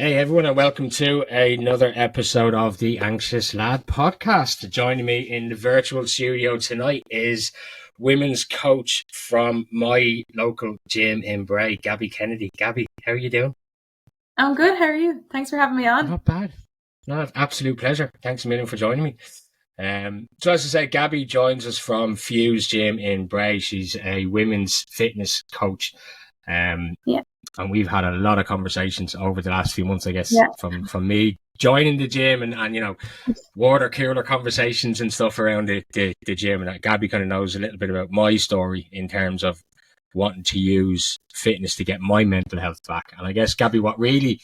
Hey everyone, and welcome to another episode of the Anxious Lad podcast. Joining me in the virtual studio tonight is women's coach from my local gym in Bray, Gabby Kennedy. Gabby, how are you doing? I'm good. How are you? Thanks for having me on. Not bad. No, absolute pleasure. Thanks a million for joining me. So as I said, Gabby joins us from Fuse Gym in Bray. She's a women's fitness coach. Yeah. And we've had a lot of conversations over the last few months, I guess, Yeah. from me joining the gym and you know, water cooler conversations and stuff around the gym. And Gabby kind of knows a little bit about my story in terms of wanting to use fitness to get my mental health back. And I guess, Gabby, what really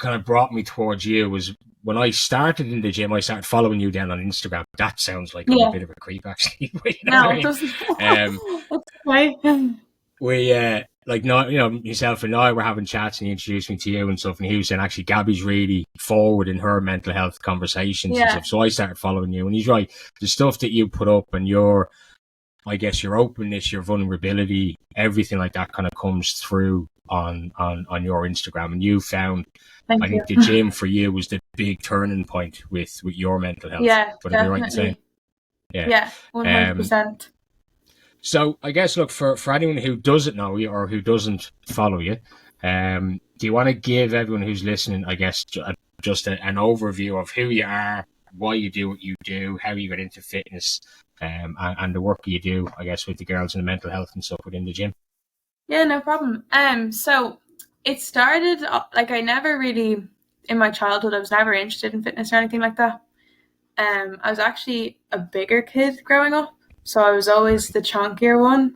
kind of brought me towards you was when I started in the gym, I started following you down on Instagram. That sounds like I'm a bit of a creep, actually. You know No, what I it mean? doesn't. It's okay. We like not you know yourself and I were having chats and he introduced me to you and stuff, and he was saying actually Gabby's really forward in her mental health conversations and stuff. So I started following you, and he's right. The stuff that you put up and your openness, your vulnerability, everything like that kind of comes through on your Instagram. And you found, Thank I you. think the gym for you was the big turning point with your mental health. Yeah, Would I be right in saying? definitely. Yeah, 100%. So I guess, look, for anyone who doesn't know you or who doesn't follow you, do you want to give everyone who's listening, I guess, just an overview of who you are, why you do what you do, how you got into fitness, and the work you do, I guess, with the girls and the mental health and stuff within the gym? Yeah, no problem. So it started like I never really, in my childhood, I was never interested in fitness or anything like that. I was actually a bigger kid growing up, so I was always the chunkier one.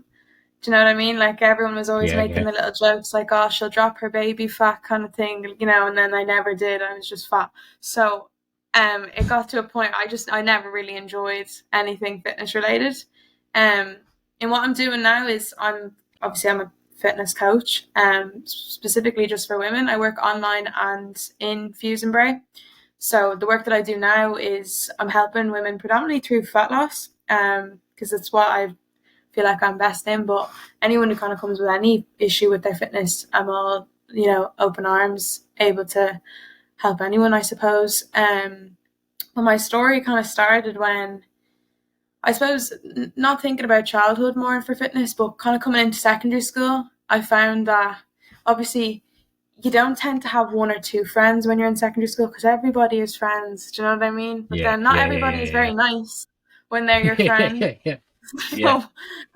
Do you know what I mean? Like everyone was always making the little jokes like, oh, she'll drop her baby fat kind of thing, and then I never did. I was just fat. So it got to a point I never really enjoyed anything fitness related. And what I'm doing now is I'm a fitness coach, specifically just for women. I work online and in Fuse and Bray. So the work that I do now is I'm helping women predominantly through fat loss, because it's what I feel like I'm best in. But anyone who kind of comes with any issue with their fitness, I'm all, open arms, able to help anyone, I suppose. But my story kind of started when, I suppose, not thinking about childhood more for fitness, but kind of coming into secondary school, I found that obviously you don't tend to have one or two friends when you're in secondary school because everybody is friends. Do you know what I mean? But then not everybody is very nice when they're your friend. So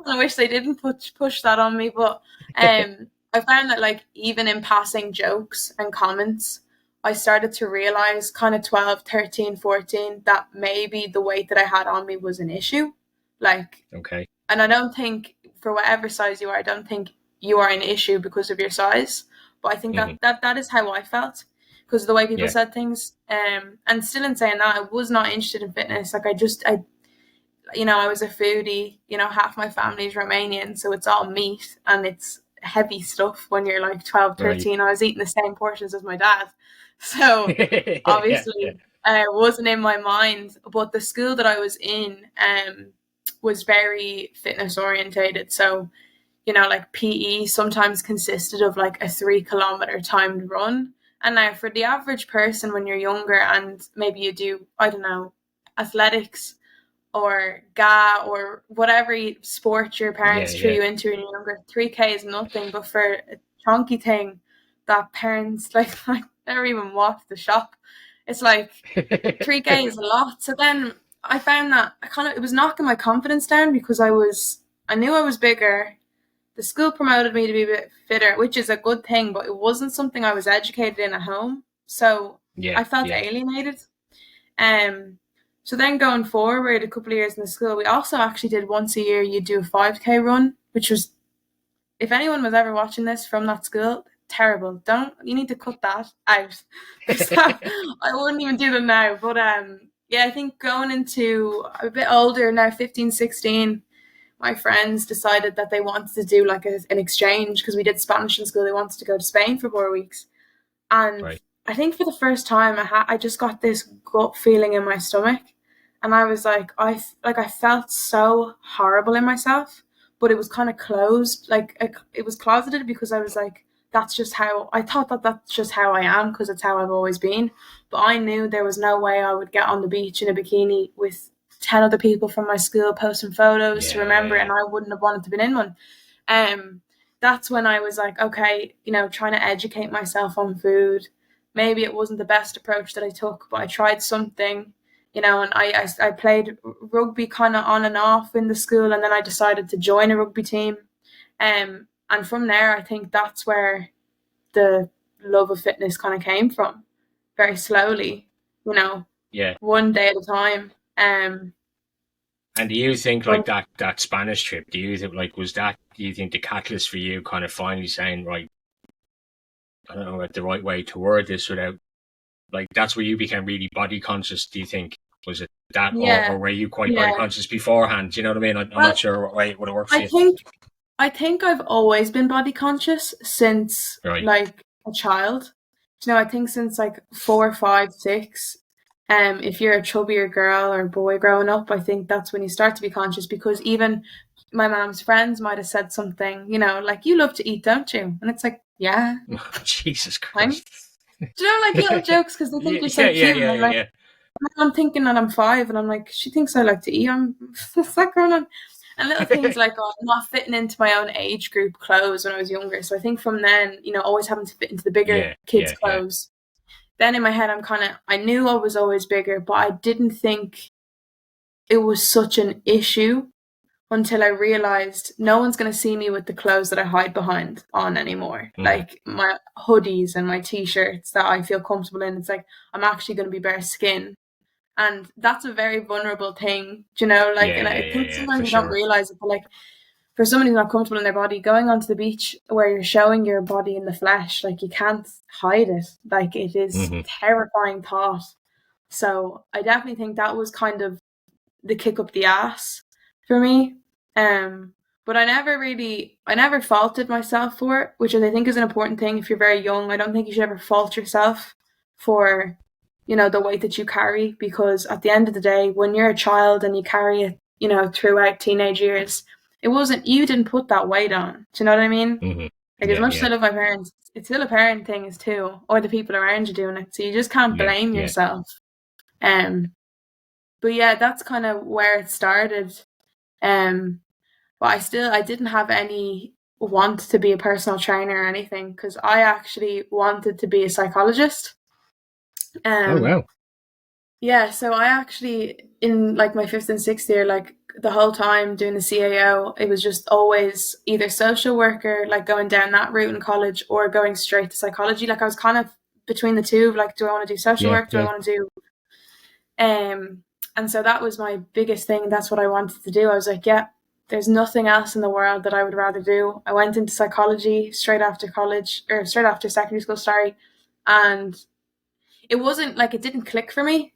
I wish they didn't push that on me. But I found that, like, even in passing jokes and comments, I started to realize kind of 12, 13, 14 that maybe the weight that I had on me was an issue. Like, Okay. And I don't think, for whatever size you are, I don't think you are an issue because of your size. But I think that is how I felt because of the way people said things. And still in saying that, I was not interested in fitness. Like I was a foodie, half my family is Romanian, so it's all meat and it's heavy stuff when you're like 12, 13. Right. I was eating the same portions as my dad. So obviously it wasn't in my mind, but the school that I was in was very fitness orientated. So, like PE sometimes consisted of like a 3-kilometer timed run. And now for the average person when you're younger and maybe you do, I don't know, athletics or GA or whatever sport your parents threw you into when you're younger, 3K is nothing. But for a chunky thing that parents like never even walked the shop, it's like 3K is a lot. So then I found that it was knocking my confidence down because I knew I was bigger. The school promoted me to be a bit fitter, which is a good thing, but it wasn't something I was educated in at home. So I felt alienated. So then going forward, a couple of years in the school, we also actually did once a year, you do a 5K run, which was, if anyone was ever watching this from that school, terrible. You need to cut that out. I wouldn't even do them now. But I think going into a bit older now, 15, 16, my friends decided that they wanted to do like an exchange because we did Spanish in school. They wanted to go to Spain for 4 weeks. And I think for the first time I just got this gut feeling in my stomach. And I was like, I felt so horrible in myself, but it was kind of closed. Like it was closeted because I was like, that's just how I thought that that's just how I am because it's how I've always been. But I knew there was no way I would get on the beach in a bikini with 10 other people from my school posting photos to remember, and I wouldn't have wanted to be in one. That's when I was like, okay, you know, trying to educate myself on food. Maybe it wasn't the best approach that I took, but I tried something, you know, and I played rugby kind of on and off in the school, and then I decided to join a rugby team. And from there, I think that's where the love of fitness kind of came from, very slowly, you know, one day at a time. And do you think like that Spanish trip, do you think like do you think the catalyst for you kind of finally saying, right, I don't know the right way to word this without, like, that's where you became really body conscious, do you think? Was it that, or were you quite body conscious beforehand? Do you know what I mean? I'm not sure what way it would have worked for you. I think I've always been body conscious since like a child. You know, I think since like 4, 5, 6. If you're a chubbier girl or boy growing up, I think that's when you start to be conscious, because even my mom's friends might have said something, you know, like, you love to eat, don't you? And it's like, yeah. Jesus Christ. Do you know, like little jokes because they think you're so cute. And I'm thinking that I'm 5 and I'm like, she thinks I like to eat. I'm what's that going on? And little things like not fitting into my own age group clothes when I was younger. So I think from then, you know, always having to fit into the bigger kids' clothes. Then in my head, I knew I was always bigger, but I didn't think it was such an issue until I realized no one's going to see me with the clothes that I hide behind on anymore. Like my hoodies and my t-shirts that I feel comfortable in. It's like, I'm actually going to be bare skin. And that's a very vulnerable thing, you know, like, and I think sometimes you don't realize it, but like, for someone who's not comfortable in their body, going onto the beach where you're showing your body in the flesh, like, you can't hide it. Like, it is a terrifying thought. So I definitely think that was kind of the kick up the ass for me. But I never faulted myself for it, which I think is an important thing if you're very young. I don't think you should ever fault yourself for, you know, the weight that you carry, because at the end of the day, when you're a child and you carry it, you know, throughout teenage years, you didn't put that weight on. Do you know what I mean? Like, as much as I love my parents, it's still a parent thing too, or the people around you doing it. So you just can't blame yourself. But yeah, that's kind of where it started. But I didn't have any want to be a personal trainer or anything, because I actually wanted to be a psychologist. Oh wow. Yeah, so I actually, in like my 5th and 6th year, like the whole time doing the CAO, it was just always either social worker, like going down that route in college, or going straight to psychology. Like, I was kind of between the two, like, do I want to do social work? Do I want to do and so that was my biggest thing. That's what I wanted to do. I was like, yeah, there's nothing else in the world that I would rather do. I went into psychology straight after secondary school, and it wasn't like, it didn't click for me.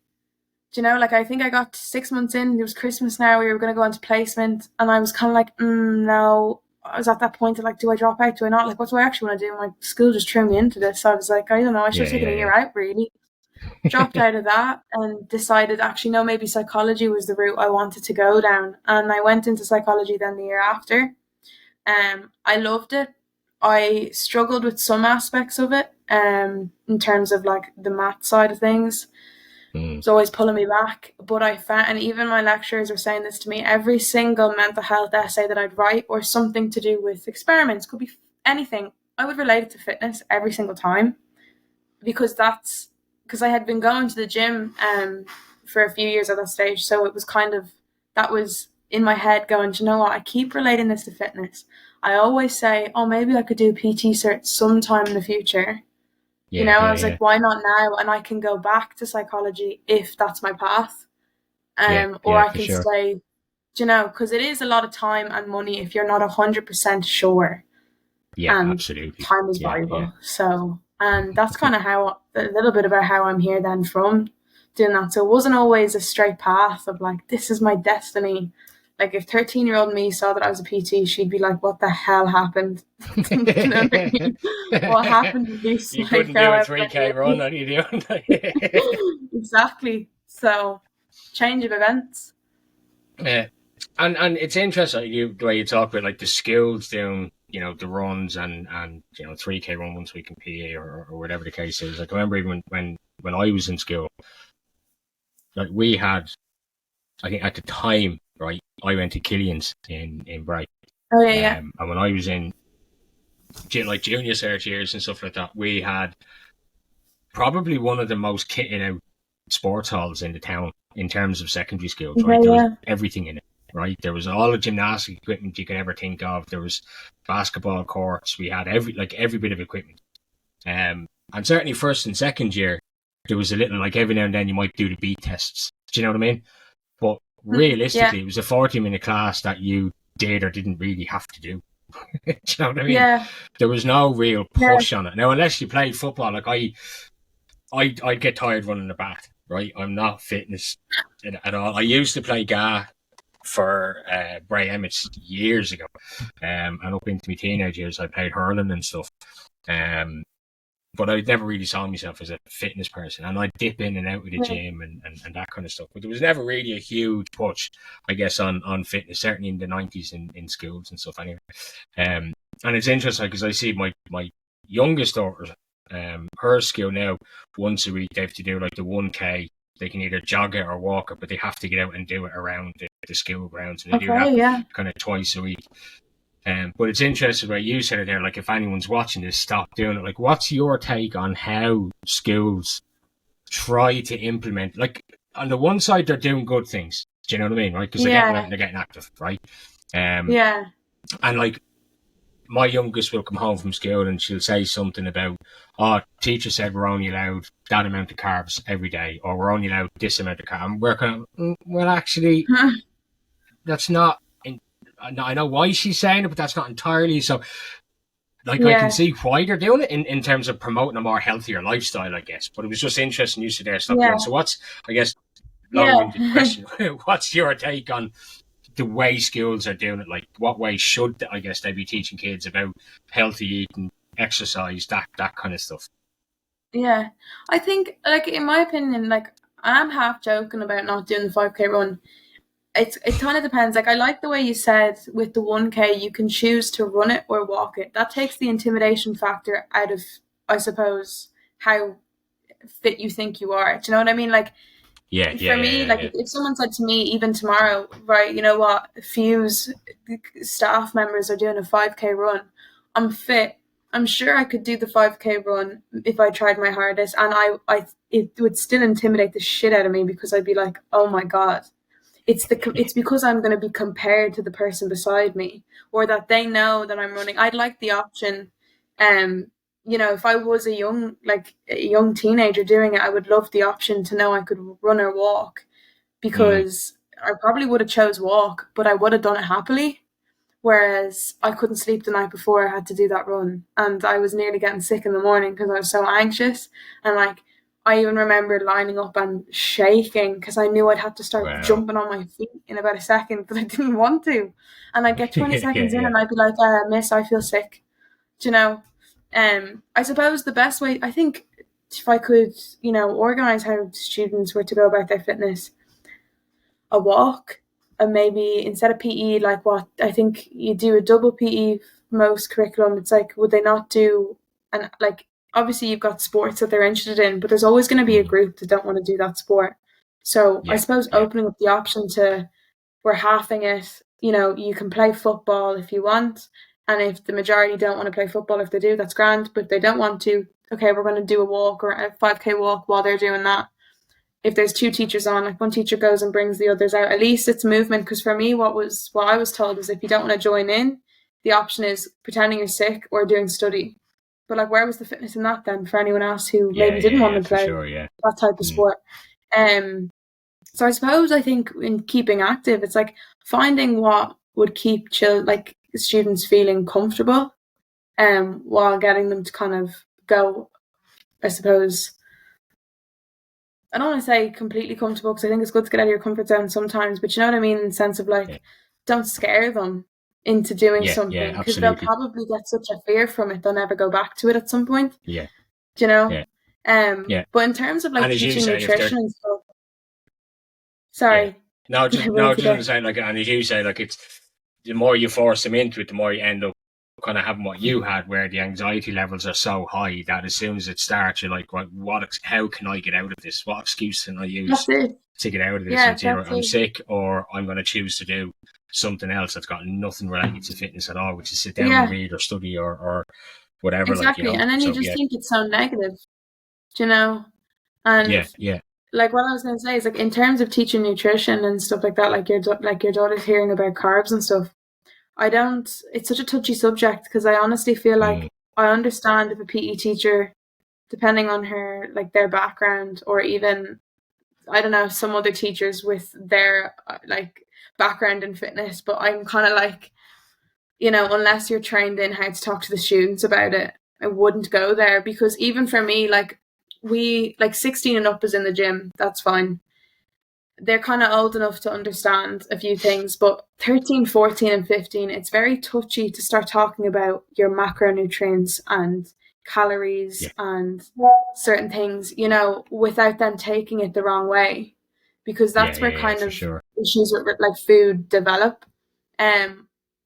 Do you know, like, I think I got 6 months in, it was Christmas now, we were going to go into placement, and I was kind of like, no. I was at that point of like, do I drop out? Do I not? Like, what do I actually want to do? My school just threw me into this. So I was like, I don't know, I should have taken a year out, really. Dropped out of that and decided, actually, no, maybe psychology was the route I wanted to go down. And I went into psychology then the year after. I loved it. I struggled with some aspects of it, in terms of like the math side of things. It's always pulling me back. But I found, and even my lecturers were saying this to me, every single mental health essay that I'd write, or something to do with experiments, could be anything, I would relate it to fitness every single time. Because I had been going to the gym for a few years at that stage. So it was kind of, that was in my head going, do you know what, I keep relating this to fitness. I always say, oh, maybe I could do PT cert sometime in the future. I was like, why not now? And I can go back to psychology if that's my path. Or I can stay, because it is a lot of time and money if you're not 100% sure. Yeah, and absolutely. Time is valuable. So, and that's kind of how, a little bit about how I'm here then from doing that. So it wasn't always a straight path of like, this is my destiny. Like, if 13-year-old me saw that I was a PT, she'd be like, what the hell happened? You know what I mean? What happened to this? You couldn't do a 3K run, are you doing? Exactly. So, change of events. Yeah. And it's interesting, the way you talk about like the skills down the runs and 3K run once a week in PE or whatever the case is. Like I remember even when I was in school, like we had, I think at the time, right, I went to Killian's in Bright. Oh yeah. And when I was in like junior search years and stuff like that, we had probably one of the most kitted out sports halls in the town in terms of secondary schools, right? There was everything in it, right? There was all the gymnastic equipment you could ever think of. There was basketball courts. We had every bit of equipment. And certainly first and second year, there was a little, like every now and then you might do the beat tests. Do you know what I mean? But realistically, it was a 40-minute class that you did or didn't really have to do. Do you know what I mean? Yeah. There was no real push on it. Now, unless you played football, like I'd get tired running the back, right? I'm not fitness at all. I used to play GA for Bray Emmets years ago. And up into my teenage years, I played hurling and stuff. But I never really saw myself as a fitness person. And I'd dip in and out of the gym and that kind of stuff. But there was never really a huge push, I guess, on fitness, certainly in the 90s in schools and stuff anyway. And it's interesting because I see my youngest daughter, her school now, once a week they have to do like the 1K. They can either jog it or walk it, but they have to get out and do it around the school grounds. And they do that kind of twice a week. But it's interesting what you said there, like if anyone's watching this, stop doing it. Like, what's your take on how schools try to implement, like on the one side, they're doing good things. Do you know what I mean? Right? Because they're getting out and they're getting active, right? And like my youngest will come home from school and she'll say something about, teacher said we're only allowed that amount of carbs every day, or we're only allowed this amount of carbs. And we're kind of, well, actually, that's not. I know why she's saying it, but that's not entirely so. Like I can see why they're doing it in terms of promoting a more healthier lifestyle, I guess. But it was just interesting you said there stop doing. So what's, I guess, long-winded question. What's your take on the way schools are doing it? Like, what way should, I guess, they be teaching kids about healthy eating, exercise, that kind of stuff? Yeah, I think, like, in my opinion, like, I'm half joking about not doing the 5K run. It kind of depends. Like, I like the way you said with the 1K, you can choose to run it or walk it. That takes the intimidation factor out of, I suppose, how fit you think you are. Do you know what I mean? Like, for me, if someone said to me, even tomorrow, right, you know what, a few staff members are doing a 5K run, I'm fit. I'm sure I could do the 5K run if I tried my hardest, and it would still intimidate the shit out of me because I'd be like, oh my God. It's because I'm going to be compared to the person beside me, or that they know that I'm running. I'd like the option, if I was a young teenager doing it, I would love the option to know I could run or walk, because I probably would have chose walk, but I would have done it happily. Whereas I couldn't sleep the night before I had to do that run, and I was nearly getting sick in the morning because I was so anxious. And like, I even remember lining up and shaking because I knew I'd have to start jumping on my feet in about a second, but I didn't want to. And I'd get 20 seconds in and I'd be like, miss, I feel sick. Do you know? I suppose the best way, I think, if I could, organise how students were to go about their fitness, a walk, and maybe instead of PE, like what I think you do a double PE most curriculum. It's like, would they not do, and like, obviously you've got sports that they're interested in, but there's always going to be a group that don't want to do that sport. So I suppose opening up the option to, we're halving it, you can play football if you want. And if the majority don't want to play football, if they do, that's grand. But if they don't want to, okay, we're going to do a walk or a 5K walk while they're doing that. If there's two teachers on, like one teacher goes and brings the others out, at least it's movement. Because for me, what I was told was, if you don't want to join in, the option is pretending you're sick or doing study. But like, where was the fitness in that then for anyone else who maybe didn't want to play that type of sport? So I suppose, I think in keeping active, it's like finding what would keep students feeling comfortable, while getting them to kind of go, I suppose, I don't want to say completely comfortable, because I think it's good to get out of your comfort zone sometimes, but you know what I mean, in the sense of like, don't scare them into doing something, because they'll probably get such a fear from it, they'll never go back to it at some point. Do you know? But in terms of like teaching nutrition and stuff, sorry. No, just to say, like, and as you say, like, it's the more you force them into it, the more you end up kind of having what you had, where the anxiety levels are so high that as soon as it starts, you're like, how can I get out of this? What excuse can I use to get out of this? And it's either I'm sick or I'm going to choose to do something else that's got nothing related to fitness at all, which is sit down and read or study or whatever. Exactly. Like, and then you just think it's so negative, you know? And like what I was going to say is, like, in terms of teaching nutrition and stuff like that, like your daughter's hearing about carbs and stuff, it's such a touchy subject, because I honestly feel like I understand if a PE teacher, depending on her, like their background, or even, I don't know, some other teachers with their like background in fitness, but I'm kind of like, unless you're trained in how to talk to the students about it, I wouldn't go there, because even for me, like, 16 and up is in the gym, that's fine. They're kind of old enough to understand a few things, but 13, 14 and 15, it's very touchy to start talking about your macronutrients and calories and certain things, without them taking it the wrong way, because that's where kind of issues with like food develop. I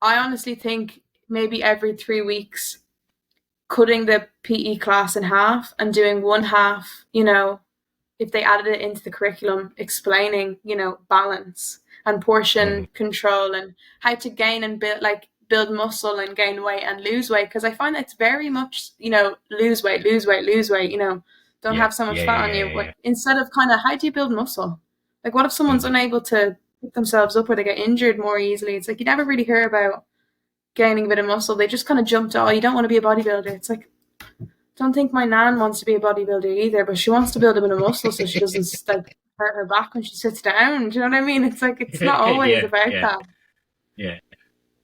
honestly think maybe every 3 weeks, cutting the PE class in half and doing one half, if they added it into the curriculum, explaining, balance and portion control and how to gain and build muscle and gain weight and lose weight. Because I find that it's very much, lose weight, don't have so much fat on you. But instead of kind of, how do you build muscle? Like, what if someone's unable to pick themselves up, or they get injured more easily? It's like, you never really hear about gaining a bit of muscle. They just kind of jumped, you don't want to be a bodybuilder. It's like, don't think my nan wants to be a bodybuilder either, but she wants to build a bit of muscle so she doesn't like hurt her back when she sits down. Do you know what I mean? It's like, it's not always about that. Yeah.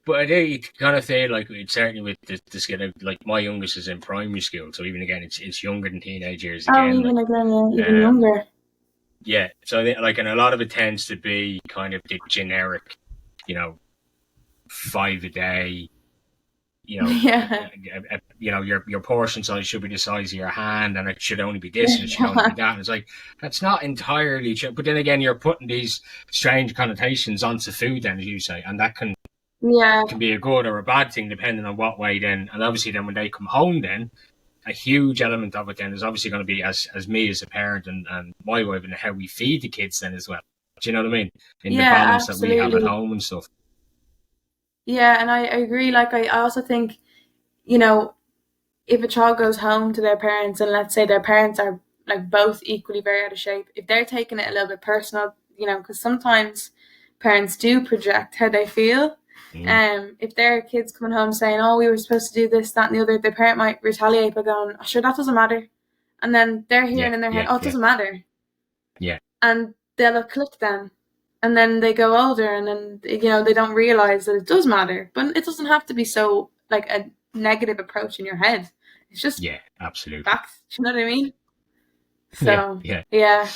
But I do, you kind of feel like, it's certainly with this kid, like my youngest is in primary school, so even again, it's younger than teenage years again. Even younger. Yeah, so and a lot of it tends to be kind of the generic, 5 a day. Your portion size should be the size of your hand, and it should only be this, and it should only be that. And it's like, that's not entirely true. But then again, you're putting these strange connotations onto food, then, as you say, and that can be a good or a bad thing depending on what way. Then, and obviously, then when they come home, then a huge element of it then is obviously going to be as me as a parent and my wife, and how we feed the kids then as well. Do you know what I mean? In the balance that we have at home and stuff. Yeah, and I agree. Like, I also think, if a child goes home to their parents, and let's say their parents are like both equally very out of shape, if they're taking it a little bit personal, because sometimes parents do project how they feel. If their kids coming home saying, "Oh, we were supposed to do this, that, and the other," their parent might retaliate by going, "Oh, sure, that doesn't matter," and then they're hearing in their head, "Oh, it doesn't matter." Yeah. And they'll click then. And then they go older, and then, they don't realize that it does matter. But it doesn't have to be so, like, a negative approach in your head. It's just absolutely facts. You know what I mean? So yeah.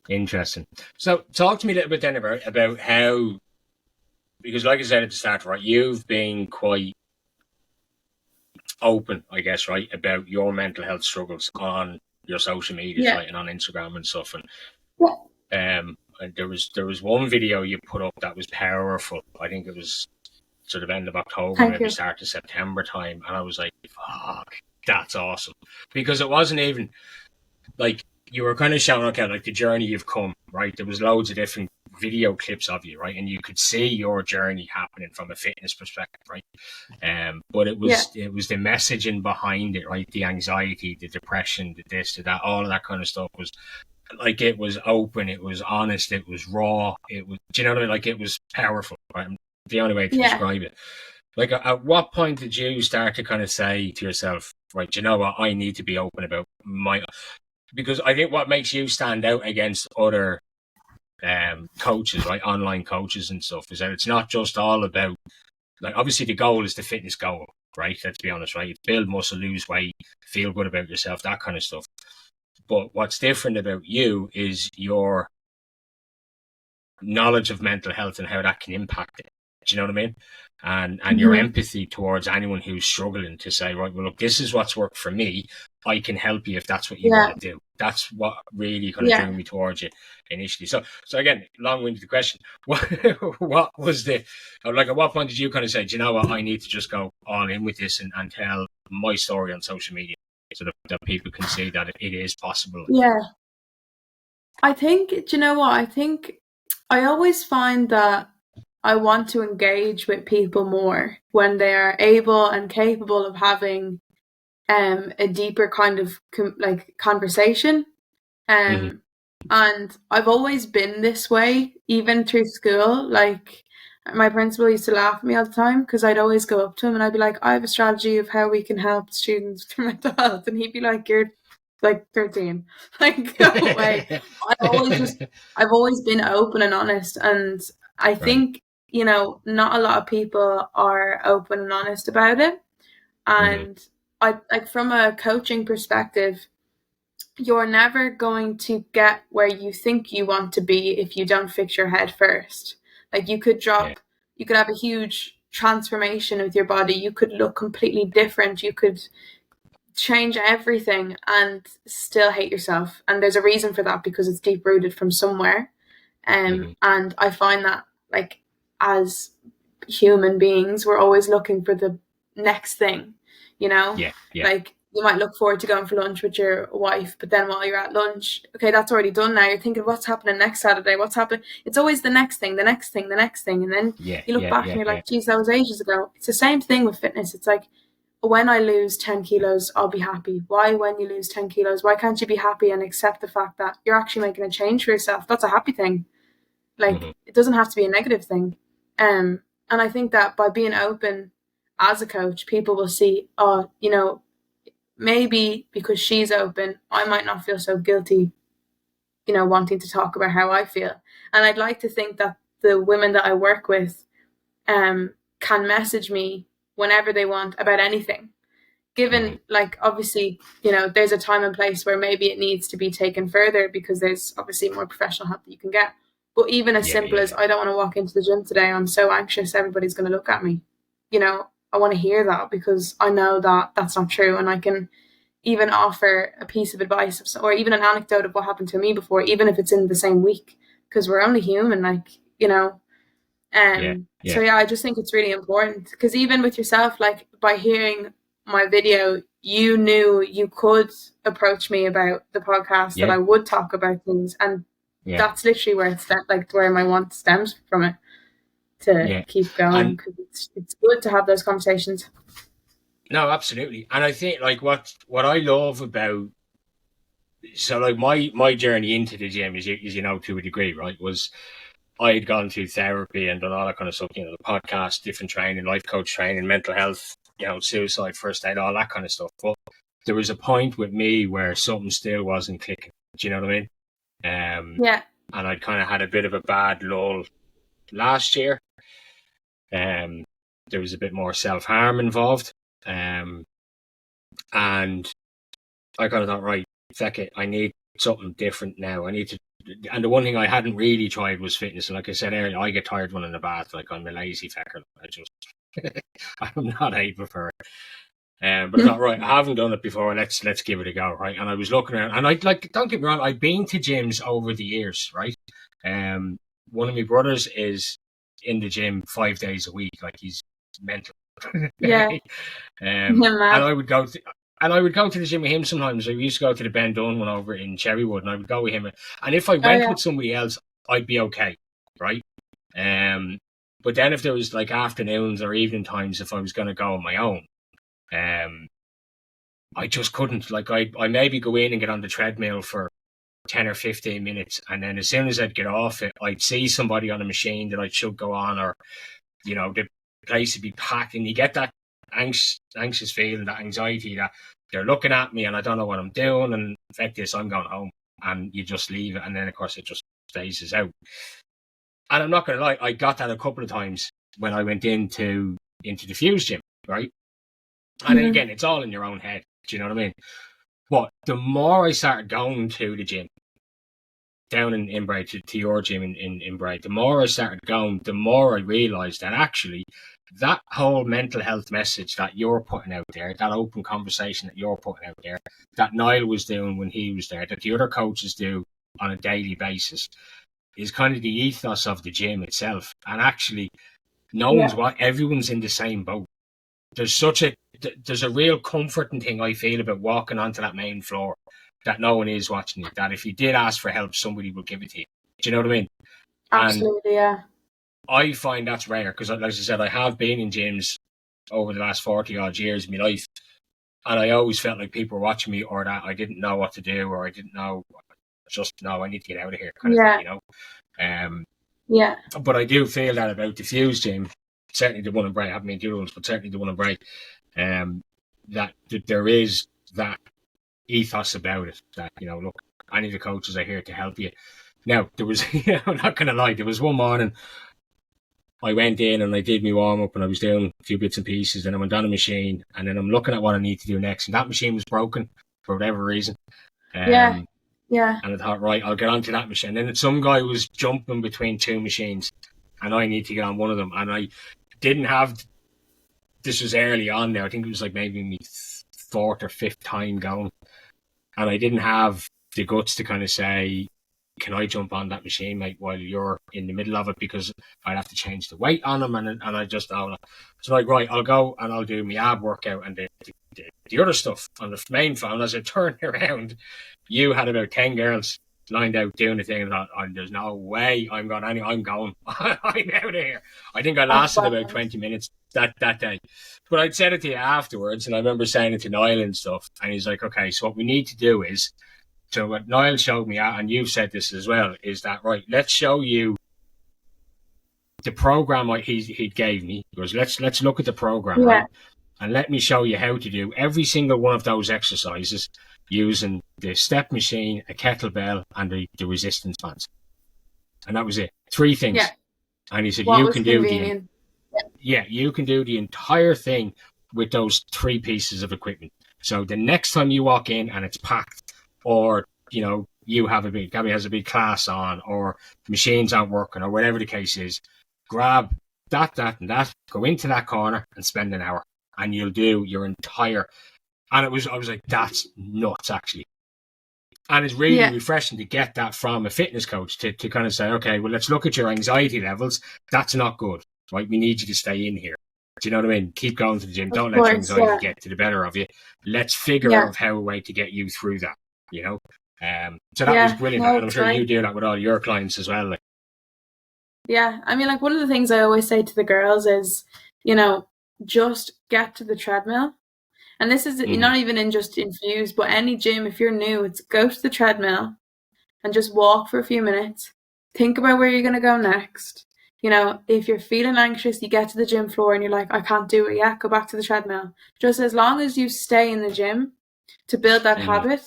Interesting. So talk to me a little bit then about how, because like I said at the start, right, you've been quite open, I guess, right, about your mental health struggles on your social media, right, and on Instagram and stuff, and and there was one video you put up that was powerful. I think it was sort of end of October, maybe start of September time, and I was like, fuck, that's awesome. Because it wasn't even like, you were kind of shouting, okay, like the journey you've come, right? There was loads of different video clips of you, right? And you could see your journey happening from a fitness perspective, right? But it was the messaging behind it, right? The anxiety, the depression, the this, the that, all of that kind of stuff was like, it was open, it was honest, it was raw, it was, do you know what I mean? Like, it was powerful, right? The only way to describe it. Like, at what point did you start to kind of say to yourself, right, do you know what, I need to be open about because I think what makes you stand out against other coaches, right, online coaches and stuff, is that it's not just all about, like, obviously the goal is the fitness goal, right? Let's be honest, right? Build muscle, lose weight, feel good about yourself, that kind of stuff. But what's different about you is your knowledge of mental health and how that can impact it. Do you know what I mean? And your empathy towards anyone who's struggling, to say, right, well, look, this is what's worked for me. I can help you if that's what you want to do. That's what really kind of drew me towards you initially. So again, long-winded question. What was like, at what point did you kind of say, do you know what, I need to just go all in with this and tell my story on social media so that people can see that it is possible? Yeah. I think, do you know what? I think I always find that I want to engage with people more when they are able and capable of having a deeper kind of conversation. And I've always been this way, even through school. Like, my principal used to laugh at me all the time because I'd always go up to him and I'd be like, I have a strategy of how we can help students with their mental health. And he'd be like, you're like 13. Like, go away. I've always been open and honest. And I think, you know, not a lot of people are open and honest about it. And I, like, from a coaching perspective, you're never going to get where you think you want to be if you don't fix your head first. Like, you could you could have a huge transformation with your body. You could look completely different. You could change everything and still hate yourself. And there's a reason for that, because it's deep rooted from somewhere. And I find that, like, as human beings, we're always looking for the next thing, you know? Like, you might look forward to going for lunch with your wife, but then while you're at lunch, okay, that's already done now. You're thinking, what's happening next Saturday? What's happening? It's always the next thing, the next thing, the next thing. And then you look back and you're like, geez, that was ages ago. It's the same thing with fitness. It's like, when I lose 10 kilos, I'll be happy. Why, when you lose 10 kilos, why can't you be happy and accept the fact that you're actually making a change for yourself? That's a happy thing. Like, it doesn't have to be a negative thing. And I think that by being open as a coach, people will see, oh, you know, maybe because she's open, I might not feel so guilty, you know, wanting to talk about how I feel. And I'd like to think that the women that I work with can message me whenever they want about anything. Given, like, obviously, you know, there's a time and place where maybe it needs to be taken further because there's obviously more professional help that you can get. But even as simple as, I don't want to walk into the gym today, I'm so anxious, everybody's going to look at me. You know, I want to hear that because I know that that's not true. And I can even offer a piece of advice or even an anecdote of what happened to me before, even if it's in the same week, because we're only human, like, you know. So yeah, I just think it's really important, because even with yourself, like, by hearing my video, you knew you could approach me about the podcast, that I would talk about things, and that's literally where it's like where my want stems from it, to keep going, because it's good to have those conversations. No, absolutely. And I think, like, what I love about, so, like, my journey into the gym is, you know, to a degree, right, was I had gone through therapy and done all that kind of stuff, you know, the podcast, different training, life coach training, mental health, you know, suicide, first aid, all that kind of stuff. But there was a point with me where something still wasn't clicking. Do you know what I mean? And I'd kind of had a bit of a bad lull last year. There was a bit more self-harm involved. And I kind of thought, right, feck it, I need something different now. I need to, and the one thing I hadn't really tried was fitness. And like I said earlier, I get tired running the bath. Like, I'm a lazy fecker. I'm not able for it. But I thought, right, I haven't done it before. Let's give it a go, right? And I was looking around, and don't get me wrong, I've been to gyms over the years, right? One of my brothers is in the gym 5 days a week, like, he's mental. And I would go to the gym with him sometimes. I used to go to the Ben Dunn one over in Cherrywood, and I would go with him. And if I went with somebody else, I'd be okay, right? But then if there was, like, afternoons or evening times, if I was going to go on my own, I just couldn't. Like, I maybe go in and get on the treadmill for 10 or 15 minutes, and then as soon as I'd get off it, I'd see somebody on a machine that I should go on, or, you know, the place would be packed, and you get that anxious feeling, that anxiety that they're looking at me and I don't know what I'm doing, and affect this, I'm going home, and you just leave it, and then of course it just phases out. And I'm not going to lie, I got that a couple of times when I went into the Fuse gym, right? And then again, it's all in your own head. Do you know what I mean? But the more I started going to the gym, down in Inbray to your gym in Inbray, the more I started going, the more I realised that actually that whole mental health message that you're putting out there, that open conversation that you're putting out there, that Niall was doing when he was there, that the other coaches do on a daily basis, is kind of the ethos of the gym itself. And actually, everyone's in the same boat. There's a real comforting thing I feel about walking onto that main floor, that no one is watching you, that if you did ask for help, somebody will give it to you. Do you know what I mean? Absolutely, and I find that's rare because, like I said, I have been in gyms over the last 40 odd years of my life, and I always felt like people were watching me, or that I didn't know what to do, or I didn't know, I need to get out of here kind of thing, you know? But I do feel that about the Fuse gym, certainly the one in Bray, I haven't been to the ones, but certainly the one in Bray, that there is that ethos about it, that, you know, look, any of the coaches are here to help you. Now, there was, I'm not going to lie, there was one morning I went in and I did my warm-up and I was doing a few bits and pieces, and I went on a machine, and then I'm looking at what I need to do next, and that machine was broken for whatever reason. And I thought, right, I'll get onto that machine. And then some guy was jumping between two machines, and I need to get on one of them. And I didn't have, this was early on now, I think it was like maybe my fourth or fifth time going, and I didn't have the guts to kind of say, can I jump on that machine, mate, while you're in the middle of it, because I'd have to change the weight on them, and I just, so like, right, I'll go and I'll do my ab workout and the other stuff on the main phone. As I turned around, you had about 10 girls lined out doing the thing, and I thought, there's no way I'm going. I'm going. I'm out of here. I think I lasted about 20 minutes that day. But I'd said it to you afterwards, and I remember saying it to Niall and stuff, and he's like, okay, so what we need to do is, so what Niall showed me, and you've said this as well, is that, right, let's show you the program he gave me. He goes, let's look at the program, right? And let me show you how to do every single one of those exercises using the step machine, a kettlebell, and the resistance bands. And that was it. 3 things. Yeah. And he said, you can do you can do the entire thing with those 3 pieces of equipment. So the next time you walk in and it's packed, or, you know, Gabby has a big class on, or machines aren't working, or whatever the case is, grab that, and that, go into that corner and spend an hour, and you'll do your entire. And I was like, that's nuts, actually. And it's really refreshing to get that from a fitness coach to kind of say, okay, well, let's look at your anxiety levels. That's not good, right? We need you to stay in here. Do you know what I mean? Keep going to the gym. Don't let your anxiety get to the better of you. Let's figure out a way to get you through that, you know? So that was brilliant. And I'm sure you do that with all your clients as well. Like. Yeah. I mean, like, one of the things I always say to the girls is, you know, just get to the treadmill. And this is not even in just Fuse, but any gym. If you're new, it's go to the treadmill and just walk for a few minutes. Think about where you're going to go next. You know, if you're feeling anxious, you get to the gym floor and you're like, I can't do it yet, go back to the treadmill. Just as long as you stay in the gym to build that habit.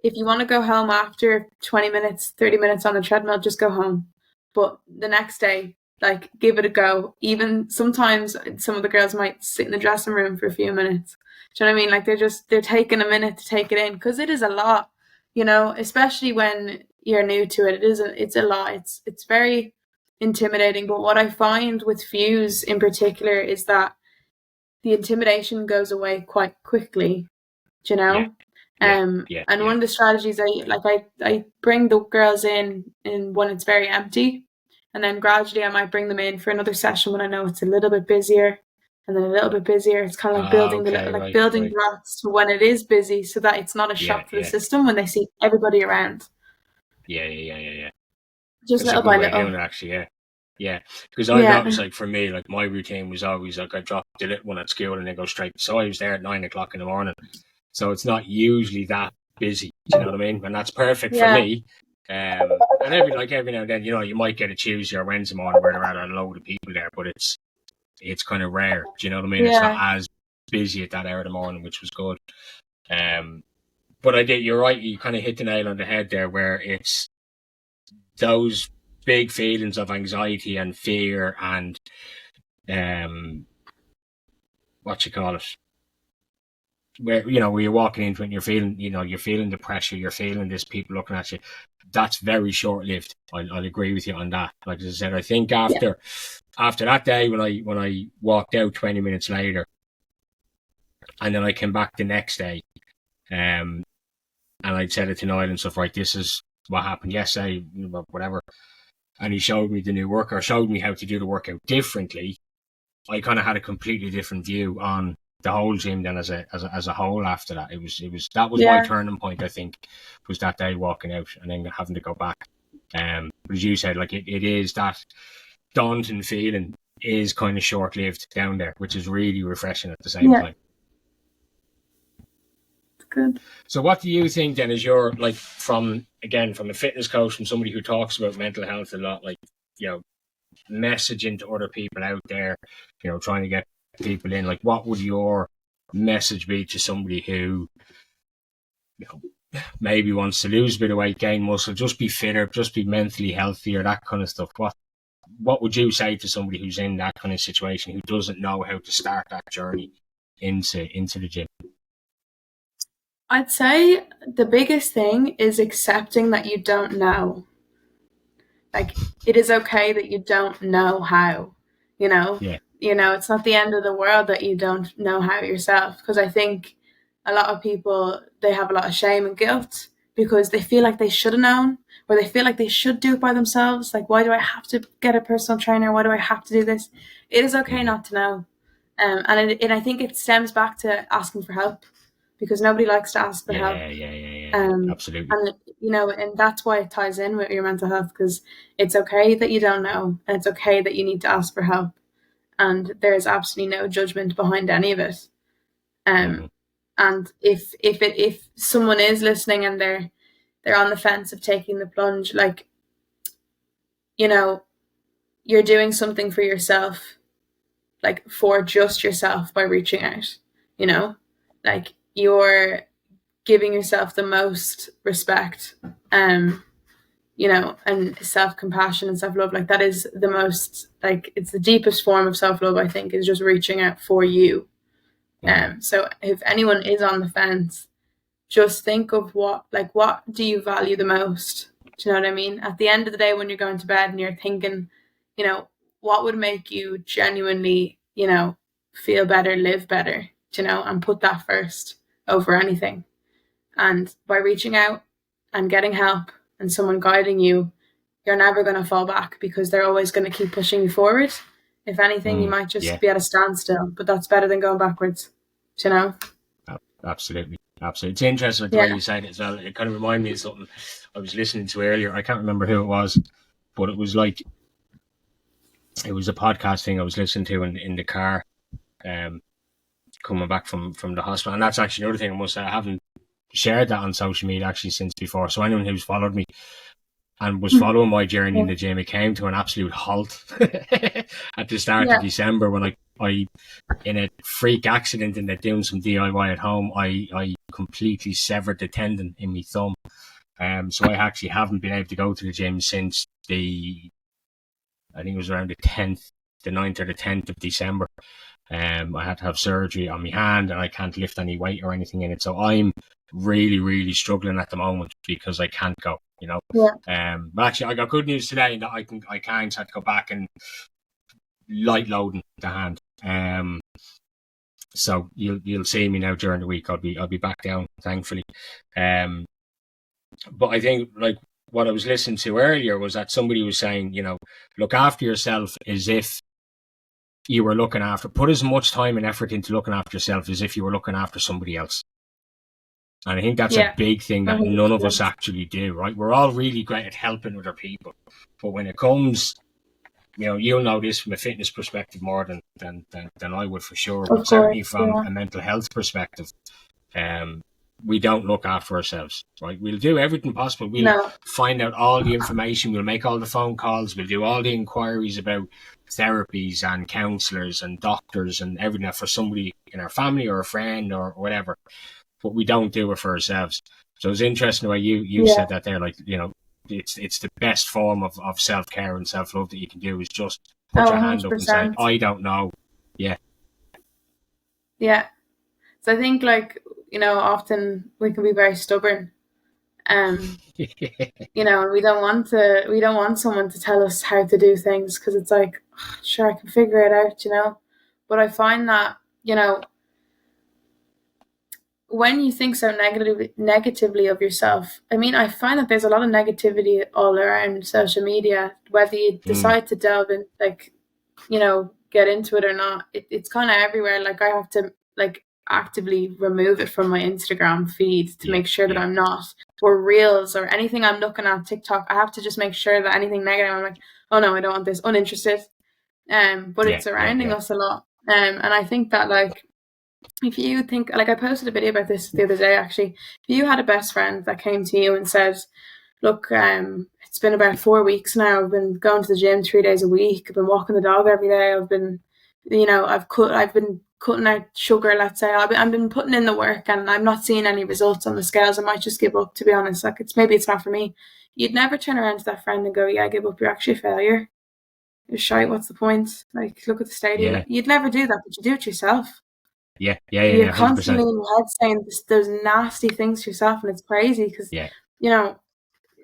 If you want to go home after 20 minutes, 30 minutes on the treadmill, just go home. But the next day, like, give it a go. Even sometimes some of the girls might sit in the dressing room for a few minutes. Do you know what I mean? Like, they're taking a minute to take it in, because it is a lot, you know, especially when you're new to it. It's a lot. It's very intimidating. But what I find with Fuse in particular is that the intimidation goes away quite quickly, do you know? And one of the strategies I bring the girls in when it's very empty, and then gradually I might bring them in for another session when I know it's a little bit busier, and then a little bit busier. It's kind of like building building blocks to when it is busy, so that it's not a shock to the system when they see everybody around. Yeah. Just that's little by little. Doing it, actually, yeah. Because I noticed, like, for me, like, my routine was always like, I drop the little one at school and then go straight. So I was there at 9 o'clock in the morning. So it's not usually that busy. Do you know what I mean? And that's perfect for me. And every now and then, you know, you might get a Tuesday or Wednesday morning where there are a load of people there, but it's kind of rare. Do you know what I mean? It's not as busy at that hour of the morning, which was good. But you're right, you kind of hit the nail on the head there, where it's those big feelings of anxiety and fear and where, you know, where you're walking into it and you're feeling the pressure, you're feeling this, people looking at you. that's very short lived. I'll agree with you on that. Like as I said, I think after that day when I walked out 20 minutes later, and then I came back the next day, and I'd said it to Niall and stuff, right, this is what happened yesterday, whatever. And he showed me the new workout, showed me how to do the workout differently. I kind of had a completely different view on the whole gym then as a whole after that. It was my turning point, I think, was that day walking out and then having to go back. But as you said, like it is that daunting feeling is kind of short lived down there, which is really refreshing at the same time. Good. So what do you think then is your, like, from a fitness coach, from somebody who talks about mental health a lot, like, you know, messaging to other people out there, you know, trying to get people in, like, what would your message be to somebody who, you know, maybe wants to lose a bit of weight, gain muscle, just be fitter, just be mentally healthier, that kind of stuff? What would you say to somebody who's in that kind of situation, who doesn't know how to start that journey into the gym? I'd say the biggest thing is accepting that you don't know. Like, it is okay that you don't know how, you know? Yeah. You know, it's not the end of the world that you don't know how yourself. Because I think a lot of people, they have a lot of shame and guilt because they feel like they should have known, or they feel like they should do it by themselves. Like, why do I have to get a personal trainer? Why do I have to do this? It is okay not to know. And I think it stems back to asking for help, because nobody likes to ask for help. Absolutely. And, you know, and that's why it ties in with your mental health, because it's okay that you don't know, and it's okay that you need to ask for help. And there is absolutely no judgment behind any of it. And if someone is listening and they're on the fence of taking the plunge, like, you know, you're doing something for yourself, like for just yourself, by reaching out, you know, like you're giving yourself the most respect, you know, and self-compassion and self-love. Like, that is the most, like, it's the deepest form of self-love, I think, is just reaching out for you. So if anyone is on the fence, just think of what do you value the most? Do you know what I mean? At the end of the day, when you're going to bed and you're thinking, you know, what would make you genuinely, you know, feel better, live better, you know, and put that first over anything. And by reaching out and getting help and someone guiding you, you're never going to fall back, because they're always going to keep pushing you forward. If anything, you might just be at a standstill, but that's better than going backwards, you know? Absolutely. It's interesting the way you said it as well. It kind of reminded me of something I was listening to earlier. I can't remember who it was, but it was like, it was a podcast thing I was listening to in the car, coming back from the hospital. And that's actually another thing I must say, I haven't shared that on social media actually since before. So anyone who's followed me and was following my journey in the gym, it came to an absolute halt at the start of December, when I in a freak accident and doing some DIY at home, I completely severed the tendon in my thumb. So I actually haven't been able to go to the gym since I think it was around the 9th or the 10th of December. I had to have surgery on my hand, and I can't lift any weight or anything in it. So I'm really, really struggling at the moment because I can't go, you know. But actually, I got good news today that I can start to go back and light loading the hand. So you'll see me now during the week. I'll be back down, thankfully. But I think, like, what I was listening to earlier was that somebody was saying, you know, look after yourself as if you were looking after, put as much time and effort into looking after yourself as if you were looking after somebody else. And I think that's a big thing that none of us actually do, right? We're all really great at helping other people. But when it comes, you know, you'll know this from a fitness perspective more than I would, for sure. But certainly from a mental health perspective, we don't look after ourselves, right? We'll do everything possible. We'll find out all the information. We'll make all the phone calls. We'll do all the inquiries about therapies and counsellors and doctors and everything for somebody in our family or a friend or whatever. But we don't do it for ourselves. So it's interesting the way you said that there. Like, you know, it's the best form of self-care and self-love that you can do, is just put your hand up and say, I don't know. Yeah. So I think, like, you know, often we can be very stubborn. You know, and we don't want someone to tell us how to do things, because it's like, sure, I can figure it out, you know. But I find that, you know, when you think so negatively of yourself, I mean, I find that there's a lot of negativity all around social media, whether you decide to delve in, like, you know, get into it or not. It's kind of everywhere. Like, I have to, like, actively remove it from my Instagram feed to make sure that I'm not, or Reels or anything I'm looking at, TikTok. I have to just make sure that anything negative, I'm like, oh no, I don't want this, uninterested. But it's surrounding us a lot. And I think that, like, if you think, like, I posted a video about this the other day, actually. If you had a best friend that came to you and said, look, it's been about 4 weeks now, I've been going to the gym 3 days a week, I've been walking the dog every day, I've been, you know, I've been cutting out sugar, let's say, I've been putting in the work, and I'm not seeing any results on the scales, I might just give up, to be honest. Like, maybe it's not for me. You'd never turn around to that friend and go, yeah, give up, you're actually a failure, you're shite, what's the point? Like, look at the state of you. You'd never do that, but you do it yourself. You're constantly in your head saying those nasty things to yourself, and it's crazy, because, you know,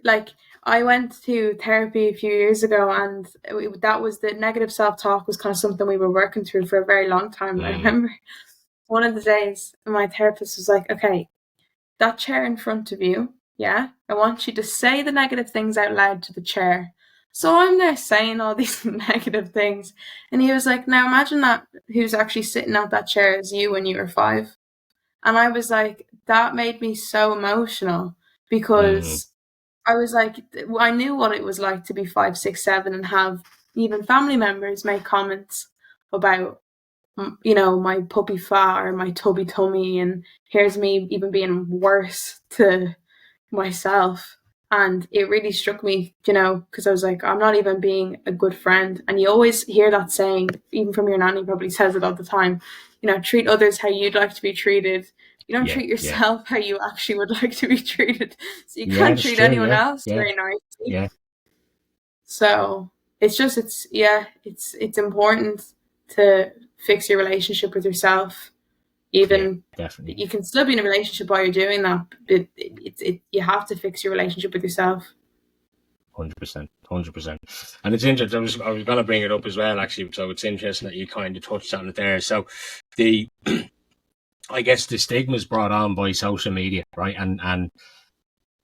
like, I went to therapy a few years ago, and that was, the negative self-talk was kind of something we were working through for a very long time. I remember one of the days my therapist was like, okay, that chair in front of you, I want you to say the negative things out loud to the chair. So I'm there saying all these negative things, and he was like, now imagine that who's actually sitting at that chair is you when you were 5. And I was like, that made me so emotional, because I was like, I knew what it was like to be 5, 6, 7 and have even family members make comments about, you know, my puppy fat or my tubby tummy, and here's me even being worse to myself. And it really struck me, you know, because I was like, I'm not even being a good friend. And you always hear that saying, even from your nanny, probably says it all the time, you know, treat others how you'd like to be treated. You don't treat yourself how you actually would like to be treated. So you can't treat anyone else very nicely. So it's just, it's important to fix your relationship with yourself. Even definitely, you can still be in a relationship while you're doing that, but you have to fix your relationship with yourself. 100%. And it's interesting, I was going to bring it up as well, actually, so it's interesting that you kind of touched on it there. So I guess the stigma is brought on by social media, right? And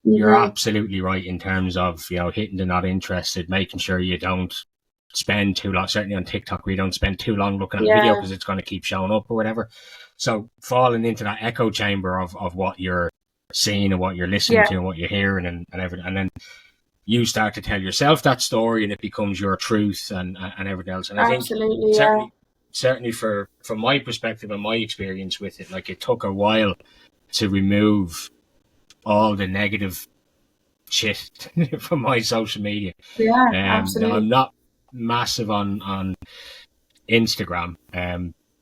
you're absolutely right in terms of, you know, hitting the not interested, making sure you don't spend too long, certainly on TikTok, we don't spend too long looking at a video, because it's going to keep showing up or whatever. So falling into that echo chamber of what you're seeing and what you're listening to and what you're hearing and everything, and then you start to tell yourself that story, and it becomes your truth and everything else. And I think certainly from my perspective and my experience with it, like, it took a while to remove all the negative shit from my social media. Absolutely. I'm not massive on Instagram.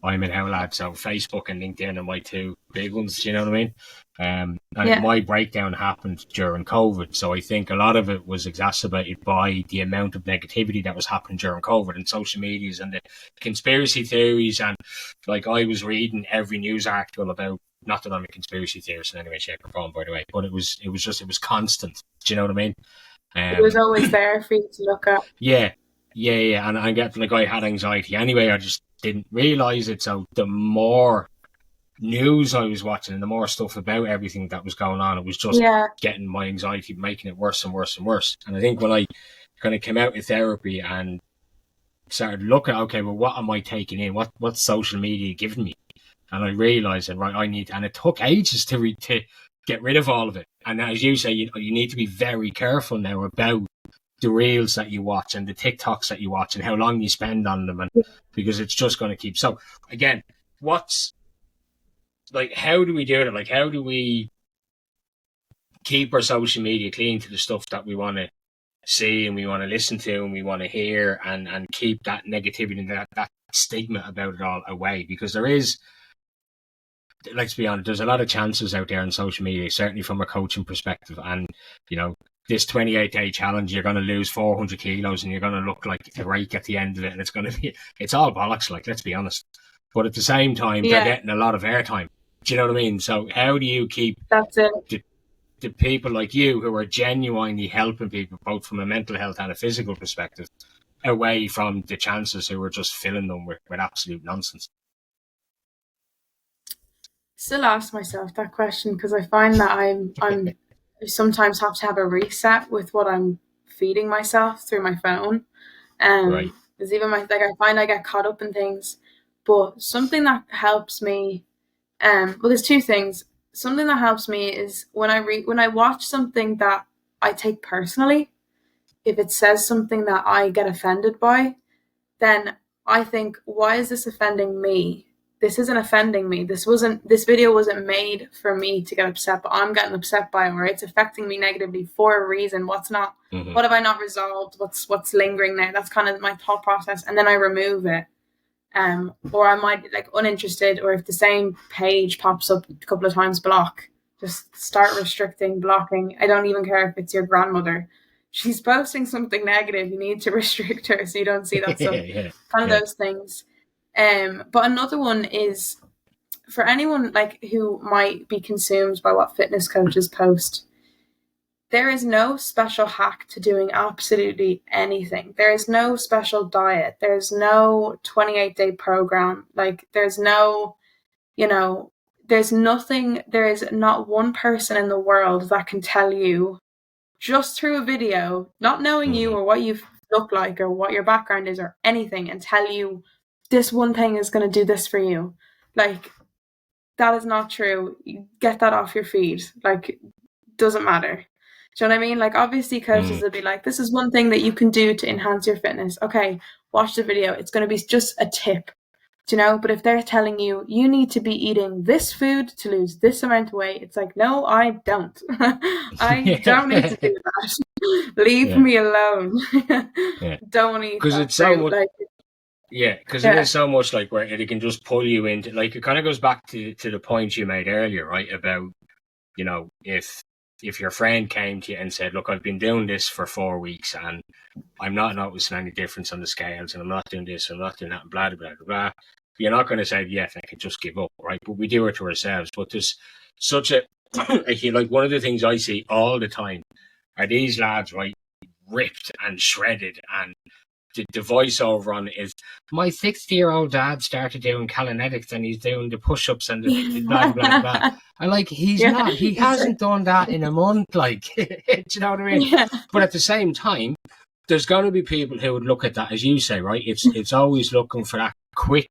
I'm an outlet, so Facebook and LinkedIn are my two big ones, you know what I mean? And my breakdown happened during COVID, so I think a lot of it was exacerbated by the amount of negativity that was happening during COVID and social medias and the conspiracy theories. And, like, I was reading every news article about, not that I'm a conspiracy theorist in any way, shape or form, by the way, but it was constant. Do you know what I mean? It was always there for you to look at. And I get, like, I had anxiety anyway, I just didn't realise it. So the more news I was watching and the more stuff about everything that was going on, it was just getting my anxiety, making it worse and worse and worse. And I think when I kind of came out of therapy and started looking, okay, well, what am I taking in? What's social media giving me? And I realised that, right, and it took ages to get rid of all of it. And as you say, you need to be very careful now about the reels that you watch and the TikToks that you watch and how long you spend on them, and because it's just going to keep. So again, how do we do it? Like, how do we keep our social media clean to the stuff that we want to see and we want to listen to and we want to hear, and keep that negativity and that stigma about it all away? Because there is, let's be honest, there's a lot of chances out there on social media, certainly from a coaching perspective. And, you know, this 28-day challenge, you're going to lose 400 kilos and you're going to look like a rake at the end of it. And it's all bollocks, like, let's be honest. But at the same time, they're getting a lot of airtime. Do you know what I mean? So how do you keep the people like you who are genuinely helping people, both from a mental health and a physical perspective, away from the chances who are just filling them with absolute nonsense? Still ask myself that question, because I find that I'm I sometimes have to have a reset with what I'm feeding myself through my phone. Right. Because even I find I get caught up in things. But something that helps me, well, there's two things. Something that helps me is when I watch something that I take personally. If it says something that I get offended by, then I think, why is this offending me? This isn't offending me. This video wasn't made for me to get upset, but I'm getting upset by it, or it's affecting me negatively for a reason. What have I not resolved? What's lingering there? That's kind of my thought process. And then I remove it. Or I might uninterested, or if the same page pops up a couple of times, block. Just start restricting, blocking. I don't even care if it's your grandmother. She's posting something negative, you need to restrict her so you don't see that stuff. Kind of those things. But another one is for anyone who might be consumed by what fitness coaches post. There is no special hack to doing absolutely anything. There is no special diet. There's no 28-day program. There's no, there's nothing. There is not one person in the world that can tell you just through a video, not knowing you or what you look like or what your background is or anything, and tell you this one thing is going to do this for you. That is not true. You get that off your feed. Doesn't matter. Do you know what I mean? Obviously coaches will be like, this is one thing that you can do to enhance your fitness. Okay, watch the video. It's going to be just a tip, do you know? But if they're telling you, you need to be eating this food to lose this amount of weight, it's like, no, I don't. I don't need to do that. Leave me alone. Don't eat that it's so fruit. much, because it is so much where it can just pull you into, it kind of goes back to the point you made earlier, right? About, if your friend came to you and said, look, I've been doing this for 4 weeks and I'm not noticing any difference on the scales, and I'm not doing this, I'm not doing that, and blah, blah, blah, blah. You're not going to say, I can just give up, right? But we do it to ourselves. But there's such a, one of the things I see all the time are these lads, right, ripped and shredded, and the voiceover on it is, my 60-year-old dad started doing calisthenics and he's doing the push-ups and the blah, blah, blah. I'm he's not. He hasn't done that in a month, do you know what I mean? Yeah. But at the same time, there's going to be people who would look at that, as you say, right? It's always looking for that quick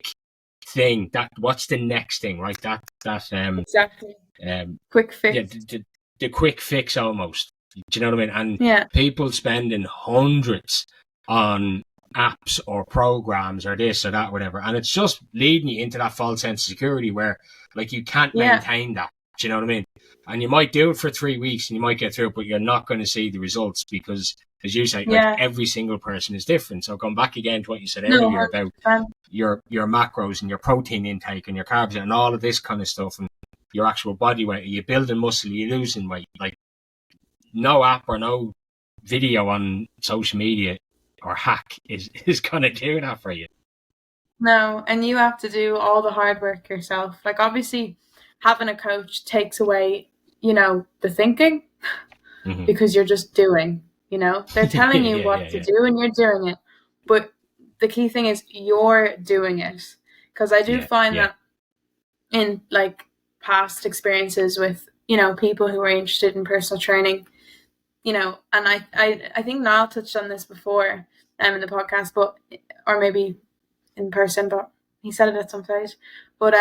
thing. What's the next thing, right? Exactly. Quick fix. Yeah, the quick fix almost. Do you know what I mean? And people spending hundreds on apps or programs or this or that, whatever, and it's just leading you into that false sense of security where you can't maintain that. Do you know what I mean? And you might do it for 3 weeks and you might get through it, but you're not going to see the results because, as you say, every single person is different. So going back again to what you said earlier about your macros and your protein intake and your carbs and all of this kind of stuff, and your actual body weight, are you building muscle, are you losing weight? No app or no video on social media or hack is going to do that for you. No, and you have to do all the hard work yourself. Obviously, having a coach takes away, the thinking, because you're just doing, They're telling you what to do and you're doing it. But the key thing is you're doing it. Because I do find that in, past experiences with, people who are interested in personal training, and I think Niall touched on this before in the podcast, or maybe in person, but he said it at some stage. But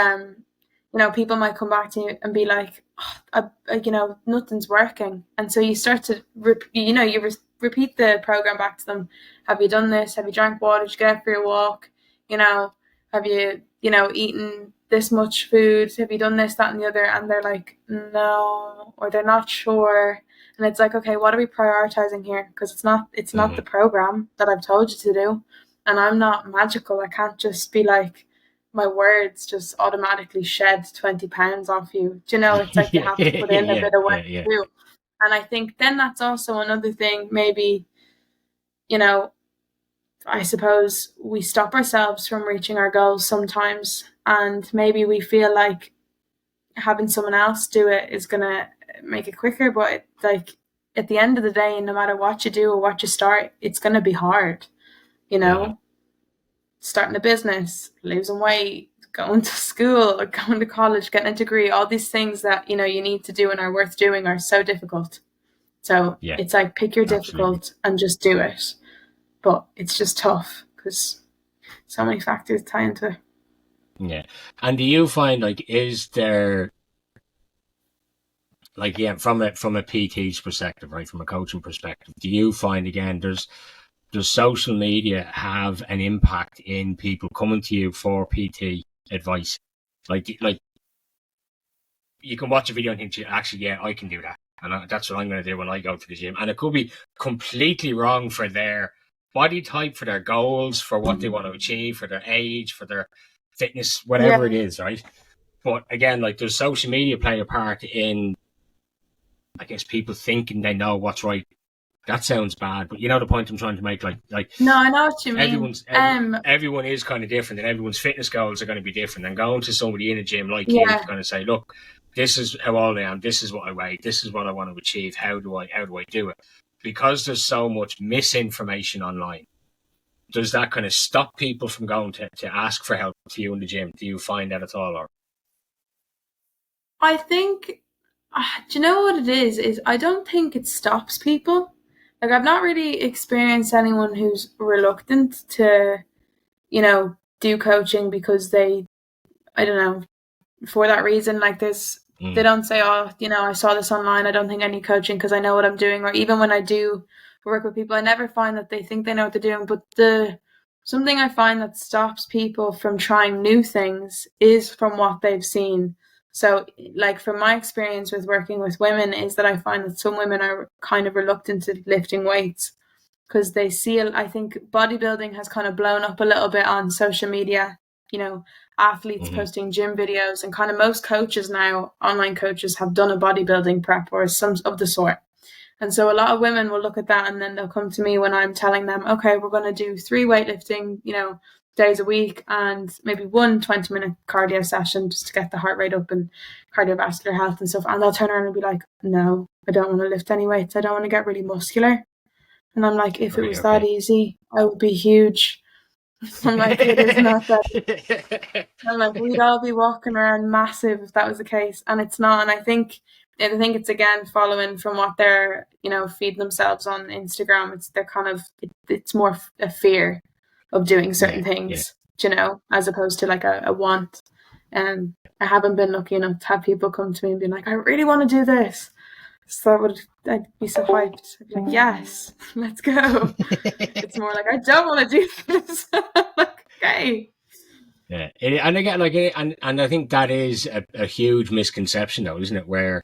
people might come back to you and be like, nothing's working, and so you start to repeat the program back to them. Have you done this? Have you drank water? Did you get out for your walk? Have you eaten this much food? Have you done this, that, and the other? And they're like, no, or they're not sure. And it's like, okay, what are we prioritizing here? Because it's not the program that I've told you to do. And I'm not magical. I can't just be like, my words just automatically shed 20 pounds off you. Do you know, it's like you have to put in a bit of work too. And I think then that's also another thing, maybe, I suppose we stop ourselves from reaching our goals sometimes. And maybe we feel like having someone else do it is going to make it quicker, but like at the end of the day, no matter what you do or what you start, it's going to be hard, you know, starting a business, losing weight, going to school or going to college, getting a degree, all these things that, you know, you need to do and are worth doing are so difficult. So it's like, pick your difficult and just do it. But it's just tough because so many factors tie into it. Yeah. And do you find, like, is there, like, from a PT's perspective, right, from a coaching perspective, do you find, again, does social media have an impact in people coming to you for PT advice? Like you can watch a video and think, actually, yeah, I can do that. And that's what I'm going to do when I go to the gym. And it could be completely wrong for their body type, for their goals, for what they want to achieve, for their age, for their fitness, whatever it is, right? But again, like, does social media play a part in, I guess, people thinking they know what's right? That sounds bad, but you know the point I'm trying to make. Like no, I know what you mean. Everyone is kind of different, and everyone's fitness goals are going to be different. And going to somebody in a gym like you to kind of say, look, this is how old I am, this is what I weigh, this is what I want to achieve. How do I do it? Because there's so much misinformation online. Does that kind of stop people from going to ask for help to you in the gym? Do you find that at all? Or I think, do you know what it is I don't think it stops people. Like, I've not really experienced anyone who's reluctant to, you know, do coaching because they, I don't know, for that reason. Like, they don't say, oh, you know, I saw this online, I don't think I need coaching because I know what I'm doing. Or even when I do work with people, I never find that they think they know what they're doing. But something I find that stops people from trying new things is from what they've seen. So, like, from my experience with working with women, is that I find that some women are kind of reluctant to lifting weights because they see, I think bodybuilding has kind of blown up a little bit on social media, you know, athletes posting gym videos, and kind of most coaches now, online coaches, have done a bodybuilding prep or some of the sort. And so a lot of women will look at that and then they'll come to me when I'm telling them, okay, we're going to do 3 weightlifting, you know, days a week and maybe 1 20-minute cardio session just to get the heart rate up and cardiovascular health and stuff. And they'll turn around and be like, no, I don't want to lift any weights. I don't want to get really muscular. And I'm like, if it was that easy, I would be huge. I'm like, it is not that. I'm like, we'd all be walking around massive if that was the case. And it's not. And I think it's, again, following from what they're, you know, feeding themselves on Instagram. It's more a fear of doing certain things, you know, as opposed to like a want. And I haven't been lucky enough to have people come to me and be like, I really want to do this. So I'd be so hyped. I'd be like, yes, let's go. It's more like, I don't want to do this. Like, okay. Yeah, and again, like, and I think that is a huge misconception, though, isn't it? Where,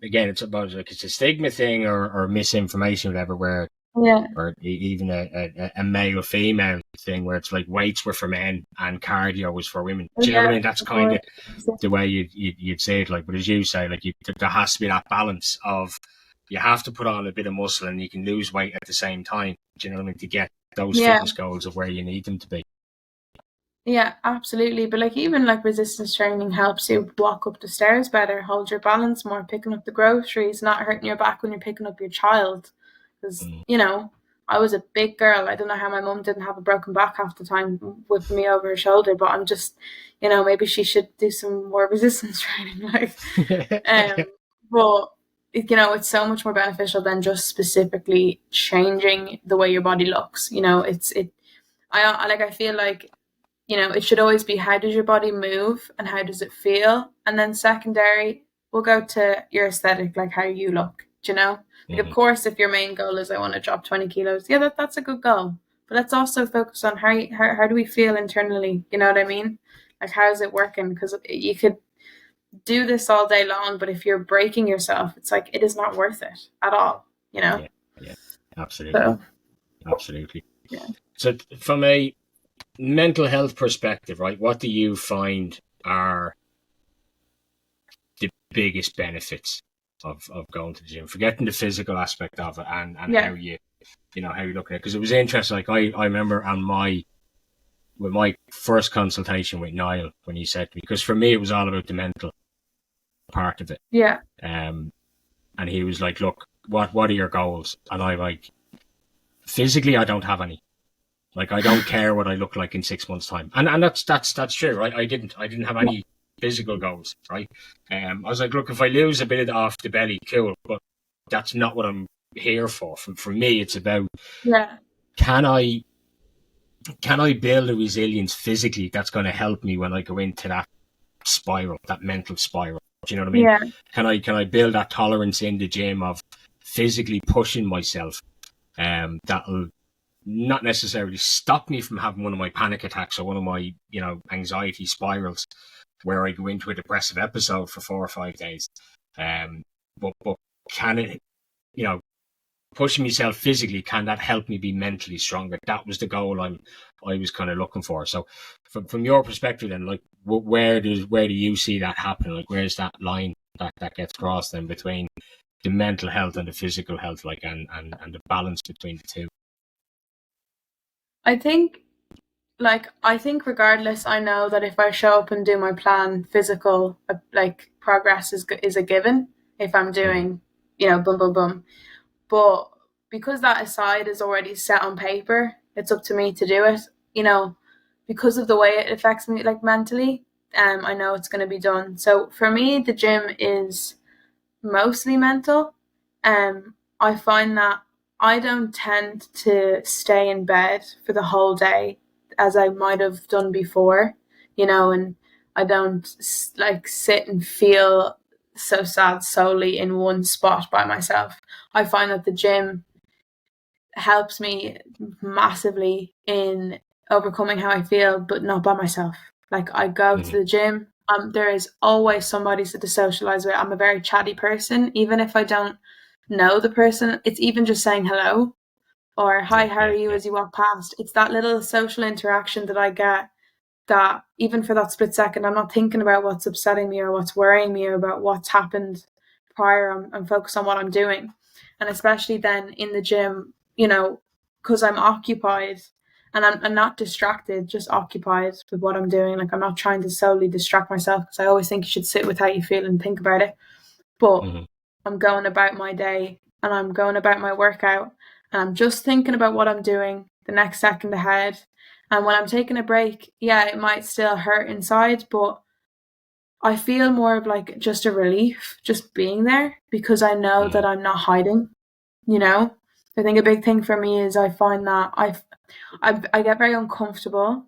again, it's about, like, it's a stigma thing or misinformation, or whatever. Where, or even a male female thing, where it's like weights were for men and cardio was for women. Do you know what I mean? That's kind of the way you'd say it. Like, but as you say, like, there has to be that balance of, you have to put on a bit of muscle and you can lose weight at the same time. Do you know what I mean? To get those fitness goals of where you need them to be. Yeah, absolutely. But like, even like resistance training helps you walk up the stairs better, hold your balance more, picking up the groceries, not hurting your back when you're picking up your child. Because, you know, I was a big girl. I don't know how my mum didn't have a broken back half the time whipping me over her shoulder, but I'm just, you know, maybe she should do some more resistance training. Like, but, you know, it's so much more beneficial than just specifically changing the way your body looks. You know, I feel like, you know, it should always be, how does your body move and how does it feel? And then secondary, we'll go to your aesthetic, like how you look, do you know? Like, of course, if your main goal is I want to drop 20 kilos, yeah, that's a good goal. But let's also focus on how do we feel internally? You know what I mean? Like, how is it working? Because you could do this all day long, but if you're breaking yourself, it's like, it is not worth it at all, you know? Yeah, absolutely. Absolutely. Yeah. So from a mental health perspective, right, what do you find are the biggest benefits of going to the gym, forgetting the physical aspect of it and how how you look at it? Because it was interesting. Like, I remember with my first consultation with Niall, when he said to me, because for me it was all about the mental, part of it. Yeah. And he was like, look, what are your goals? And I like, physically, I don't have any. Like, I don't care what I look like in 6 months' time. And that's true, right? I didn't have any physical goals, right? I was like, look, if I lose a bit off the belly, cool, but that's not what I'm here for. For me, it's about, can I build a resilience physically that's going to help me when I go into that spiral, that mental spiral? Do you know what I mean? Yeah. Can I build that tolerance in the gym of physically pushing myself? That'll not necessarily stop me from having one of my panic attacks or one of my, anxiety spirals where I go into a depressive episode for 4 or 5 days. But can it, pushing myself physically, can that help me be mentally stronger? That was the goal I was kind of looking for. So from your perspective then, like, where do you see that happening? Like, where's that line that gets crossed then between the mental health and the physical health, like, and the balance between the two? I think regardless, I know that if I show up and do my plan, physical, like, progress is a given if I'm doing, boom, boom, boom. But because that aside is already set on paper, it's up to me to do it, because of the way it affects me, like, mentally. I know it's going to be done. So for me, the gym is mostly mental. I find that I don't tend to stay in bed for the whole day as I might have done before, and I don't like sit and feel so sad solely in one spot by myself. I find that the gym helps me massively in overcoming how I feel, but not by myself. Like, I go to the gym, there is always somebody to socialize with. I'm a very chatty person, even if I don't know the person. It's even just saying hello or hi, how are you, as you walk past. It's that little social interaction that I get, that even for that split second, I'm not thinking about what's upsetting me or what's worrying me or about what's happened prior. I'm focused on what I'm doing. And especially then in the gym, because I'm occupied and I'm not distracted, just occupied with what I'm doing. Like, I'm not trying to solely distract myself, because I always think you should sit with how you feel and think about it. But I'm going about my day and I'm going about my workout and I'm just thinking about what I'm doing the next second ahead. And when I'm taking a break, it might still hurt inside, but I feel more of like just a relief just being there, because I know that I'm not hiding, I think a big thing for me is I find that I get very uncomfortable,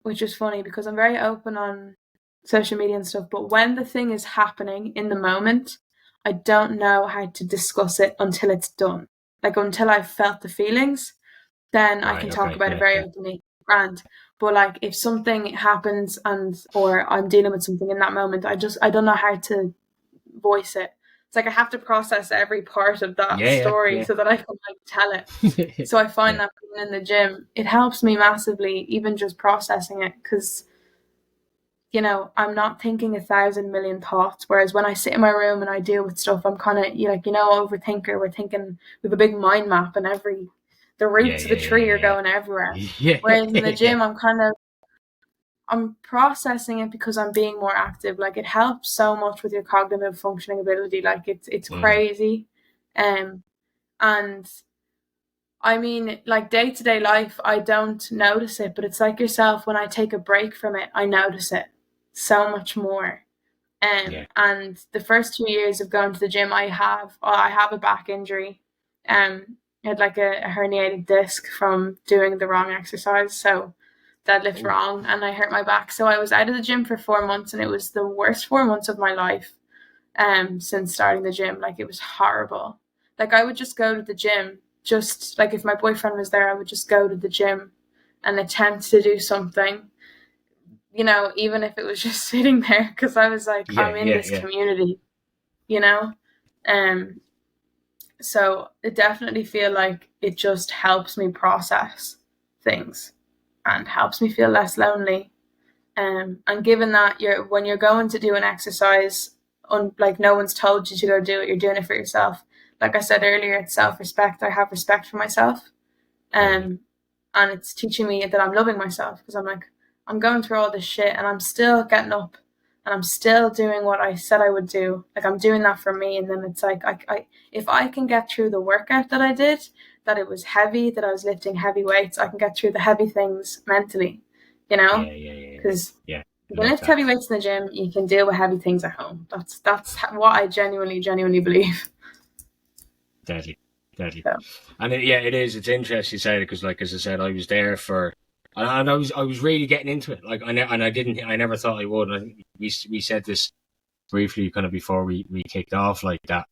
which is funny because I'm very open on social media and stuff, but when the thing is happening in the moment, I don't know how to discuss it until it's done. Like, until I've felt the feelings, then I can talk about it very openly. Grand. But like, if something happens or I'm dealing with something in that moment, I don't know how to voice it. It's like I have to process every part of that story so that I can, like, tell it. So I find that being in the gym, it helps me massively, even just processing it, because I'm not thinking 1,000 million thoughts. Whereas when I sit in my room and I deal with stuff, I'm kind of, overthinker. We're thinking, we have a big mind map and the roots of the tree are going everywhere. Whereas in the gym, I'm processing it because I'm being more active. Like, it helps so much with your cognitive functioning ability. Like, it's crazy. And I mean, like, day-to-day life, I don't notice it, but it's like yourself, when I take a break from it, I notice it so much more. And the first 2 years of going to the gym, I have a back injury. I had like a herniated disc from doing the wrong exercise. So deadlift wrong, and I hurt my back. So I was out of the gym for 4 months, and it was the worst 4 months of my life since starting the gym. Like, it was horrible. Like, I would just go to the gym, just like if my boyfriend was there, I would just go to the gym and attempt to do something, even if it was just sitting there, because I was like, I'm in this community, so I definitely feel like it just helps me process things and helps me feel less lonely. And given that when you're going to do an exercise, like, no one's told you to go do it, you're doing it for yourself. Like I said earlier, it's self-respect. I have respect for myself. And it's teaching me that I'm loving myself, because I'm like, I'm going through all this shit and I'm still getting up and I'm still doing what I said I would do. Like, I'm doing that for me. And then it's like, if I can get through the workout that I did, that it was heavy, that I was lifting heavy weights, I can get through the heavy things mentally, you know? Because you can lift heavy weights in the gym, you can deal with heavy things at home. That's what I genuinely believe. Deadly. So. And it is. It's interesting you say it, because, like, as I said, I was there for, and I was really getting into it. Like, I never thought I would. And I think we said this briefly kind of before we kicked off like that.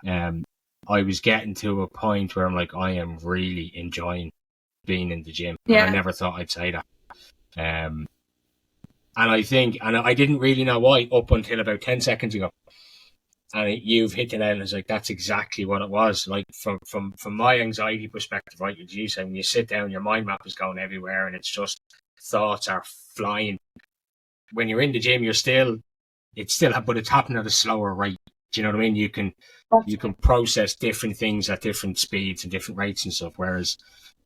I was getting to a point where I'm like, I am really enjoying being in the gym. Yeah. And I never thought I'd say that. And I think, and I didn't really know why up until about 10 seconds ago. And you've hit it out, and it's like, that's exactly what it was. Like, from my anxiety perspective, right? As you say, when you sit down, your mind map is going everywhere, and it's just thoughts are flying. When you're in the gym, it's still, but it's happening at a slower rate. Do you know what I mean? You can process different things at different speeds and different rates and stuff. Whereas,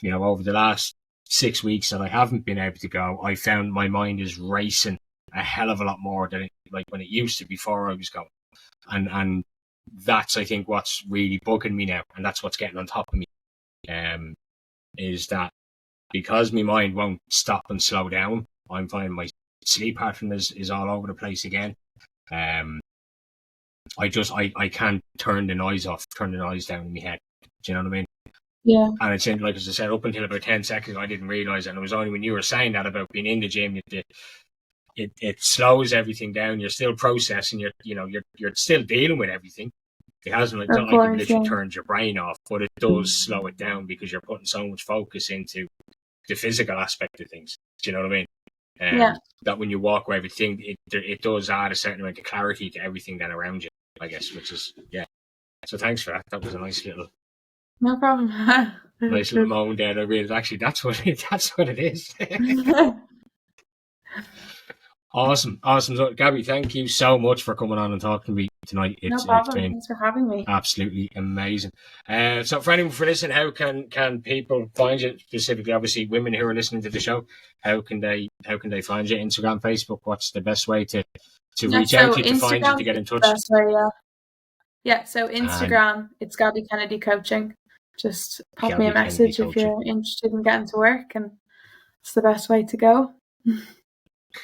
over the last 6 weeks that I haven't been able to go, I found my mind is racing a hell of a lot more than when it used to before I was going. And that's, I think, what's really bugging me now, and that's what's getting on top of me, is that because my mind won't stop and slow down, I'm finding my sleep pattern is all over the place again. I can't turn the noise down in my head. Do you know what I mean? Yeah. And it seemed like, as I said, up until about 10 seconds, I didn't realise, and it was only when you were saying that about being in the gym, it slows everything down. You're still processing. You're still dealing with everything. It hasn't, it's not like it literally turns your brain off, but it does slow it down because you're putting so much focus into the physical aspect of things. Do you know what I mean? That when you walk away, everything it does add a certain amount of clarity to everything then around you, I guess. Which is So thanks for that. That was a nice little. No problem. Nice little moment there. I realized actually that's what it is. Awesome. So, Gabby, thank you so much for coming on and talking to me tonight. No problem. Thanks for having me. Absolutely amazing. So, for anyone for listening, how can people find you? Specifically, obviously, women who are listening to the show, how can they find you? Instagram, Facebook. What's the best way to reach out to you, to find you, to get in touch? Best way, yeah. So Instagram, it's Gabby Kennedy Coaching. Just pop me a message if you're interested in getting to work, and it's the best way to go.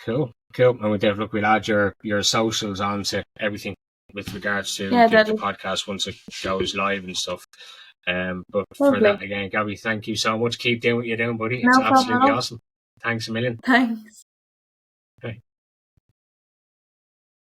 Cool. And we'll add your socials onto everything with regards to the podcast once it goes live and stuff. But for that, again, Gabby, thank you so much. Keep doing what you're doing, buddy. It's absolutely awesome. Thanks a million. Thanks.